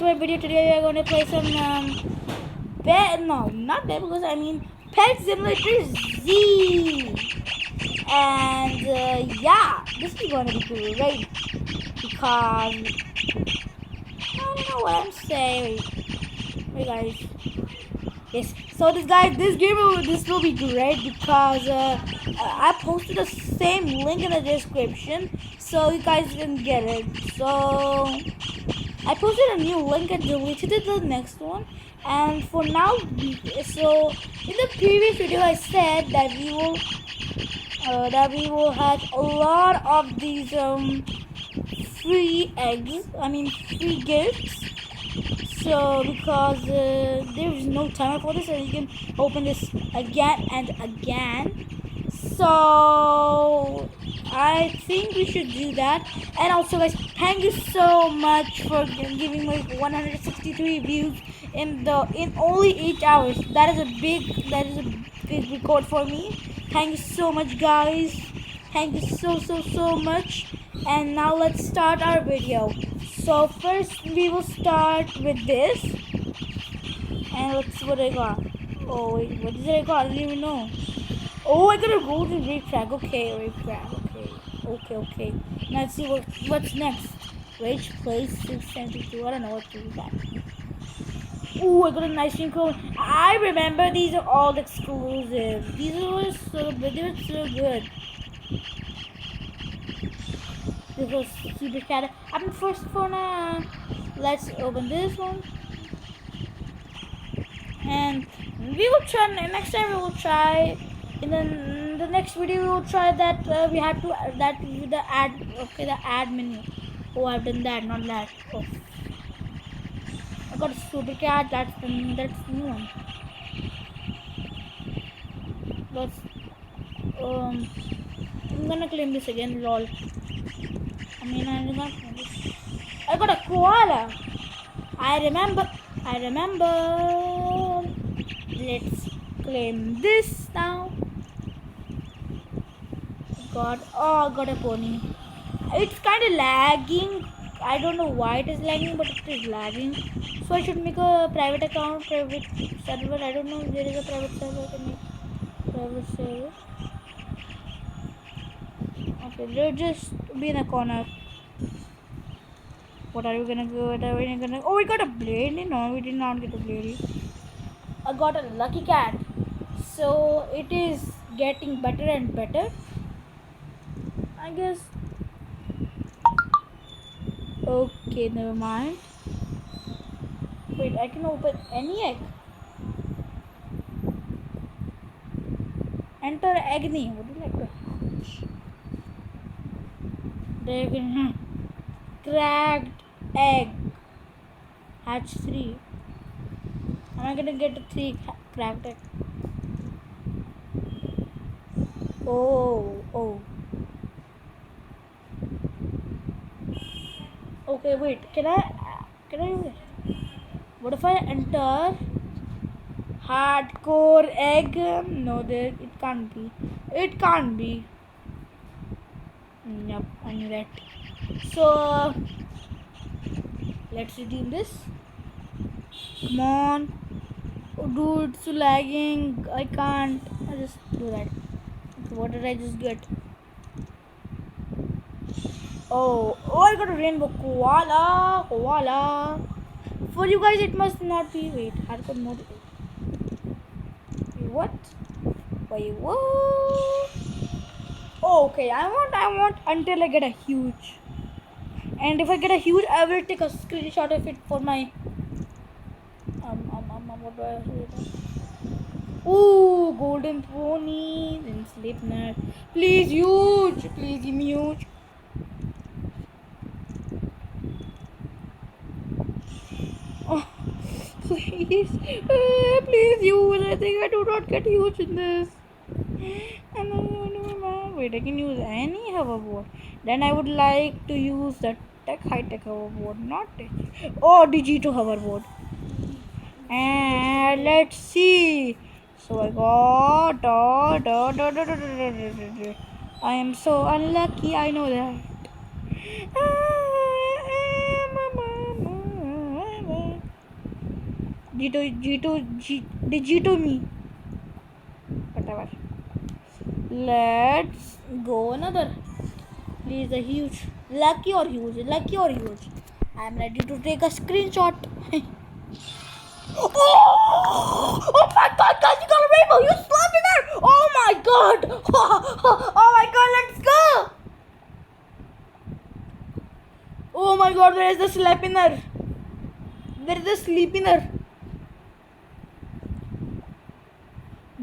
to my video. Today we are going to play some not because I mean Pet Simulator Z. And yeah, this is going to be great because I don't know what I'm saying. Wait guys. Yes, so this will be great because I posted the same link in the description so you guys can get it. So I posted a new link and deleted the next one. And for now, so in the previous video I said that we will have a lot of these free eggs. I mean free gifts. So because there is no timer for this, and you can open this again and again. So I think we should do that. And also guys, thank you so much for giving me 163 views in only 8 hours. That is a big record for me. Thank you so much guys. Thank you so much. And now let's start our video. So first we will start with this. And let's see what I got. Oh wait, what did I got? I didn't even know. Oh, I got a golden raid frag. Okay, raid frag. Okay. Now let's see what's next. Rage place 672. I don't know what to do that. Oh, I got a nice stream code. I remember these are all exclusive. These are so good. They were so good. This was super shadow. I'm first for now. Let's open this one. And we will try next time. We will try. In the next video, we will try that we have to that the ad. Okay, the ad menu. Oh, I've done that, not that. Oh, I got a super cat. That's the new one. Let's I'm gonna claim this again. Lol. I got a koala. I remember. Let's claim this now. I got a pony. It's kind of lagging. I don't know why it is lagging, but it is lagging. So I should make a private account, private server. I don't know if there is a private server. I can make private server. Okay, they'll just be in a corner. What are we gonna go? Oh, we got a blade. No, we did not get a blade. I got a lucky cat. So it is getting better and better, I guess. Okay, never mind. Wait, I can open any egg. Enter Agni. Would you like to hatch? There you can cracked egg. Hatch 3. Am I gonna get a 3 cracked egg? Oh. Okay, wait. Can I use it? What if I enter hardcore egg? No, it can't be. It can't be. Yep, I knew that. So let's redeem this. Come on. Oh, dude, it's lagging. I can't. I just do that. Okay, what did I just get? Oh, I got a rainbow koala. For you guys, it must not be. Wait, hardcore mode. Wait, what? Wait, what? Oh, okay, I want until I get a huge. And if I get a huge, I will take a screenshot of it for my. What do I say? Ooh, golden pony and Slipknot. Please, huge. Please give me huge. Oh, please, please use. I think I do not get huge in this. Wait, I can use any hoverboard. Then I would like to use the high-tech hoverboard, not Digito hoverboard. And let's see. So I got I am so unlucky. I know that. G2 me. Whatever. Let's go another. Please, a huge. Lucky or huge? Lucky or huge? I'm ready to take a screenshot. Oh my god, guys, you got a rainbow! You slapped me there! Oh my god! Oh my god, let's go! Oh my god, where is the slapiner? Where is the sleepiner?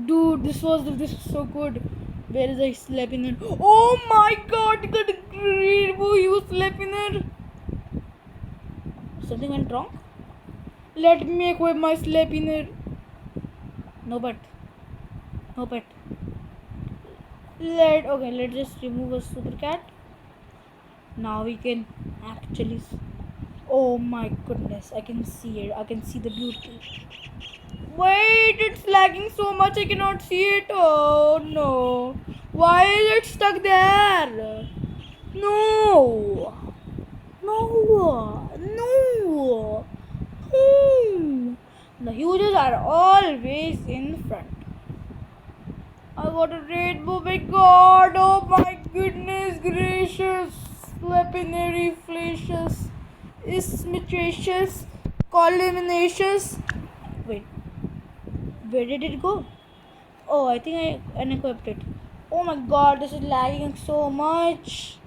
Dude, this was so good. Where is the slapiner? Oh my god, you got a rainbow, you slapiner! Something went wrong? Let me equip my slapiner. No but. Let's just remove a super cat. Now we can actually. Oh my goodness, I can see it. I can see the beauty. Wait, it's lagging so much I cannot see it. Oh no. Why is it stuck there? No. The huges are always in front. I got a rainbow, my god, oh my goodness gracious, lapinary flashes, ismitracious, colliminacious. Wait, where did it go? Oh, I think I unequipped it. Oh my god, this is lagging so much.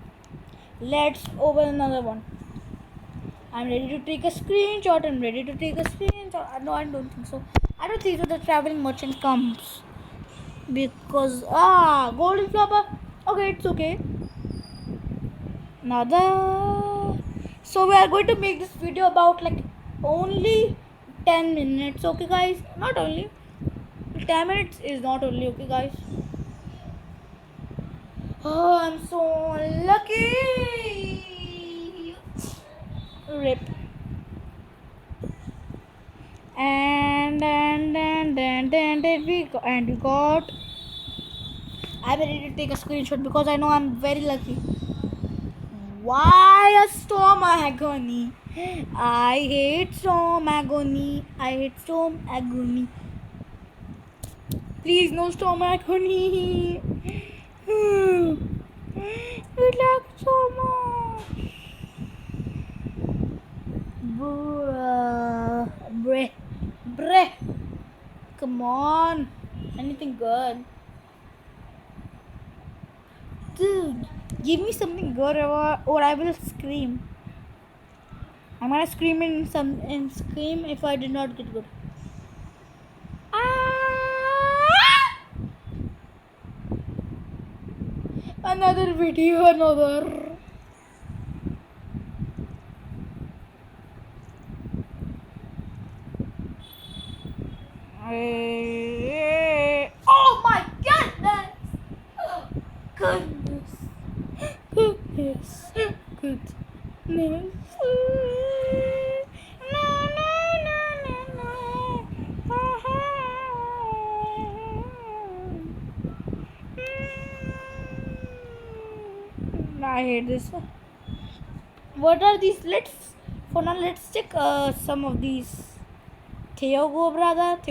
Let's open another one. I'm ready to take a screenshot. No, I don't think so. I don't think so. The traveling merchant comes. Because golden flower. Okay, it's okay. So we are going to make this video about like only 10 minutes. Okay, guys, not only 10 minutes is not only okay, guys. Oh, I'm so lucky. Rip. And we got. I'm ready to take a screenshot because I know I'm very lucky. Why a storm agony? I hate storm agony. Please, no storm agony. Relax so much. Bruh. Come on. Anything good. Dude, give me something good or I will scream. I'm gonna scream and scream if I did not get good. Another video, another. Oh my goodness! Goodness. I hate this. What are these? Let's check some of these. Theogo Baladi.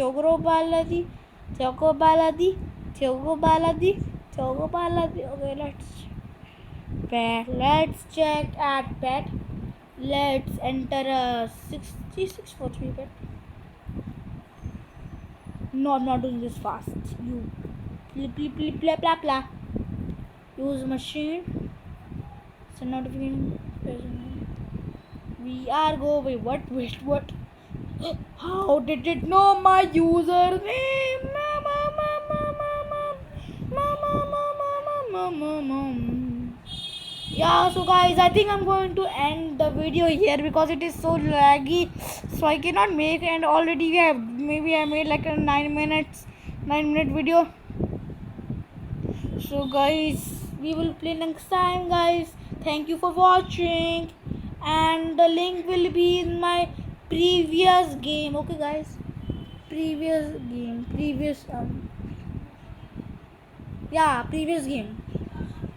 Okay, let's check at pet. Let's enter a 66 for 3 pet. No, I'm not doing this fast. You blah blah. Use machine. So notification. We are going. What? How did it know my username? Yeah, so guys, I think I'm going to end the video here because it is so laggy, so I cannot make. And already I made like a 9-minute video. So guys, we will play next time, guys. Thank you for watching, and the link will be in my previous game. Okay, guys, previous game.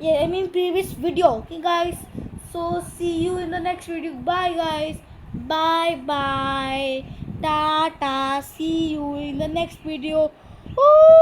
I mean previous video. Okay, guys, so see you in the next video. Bye, guys. Bye. Tata. See you in the next video. Ooh,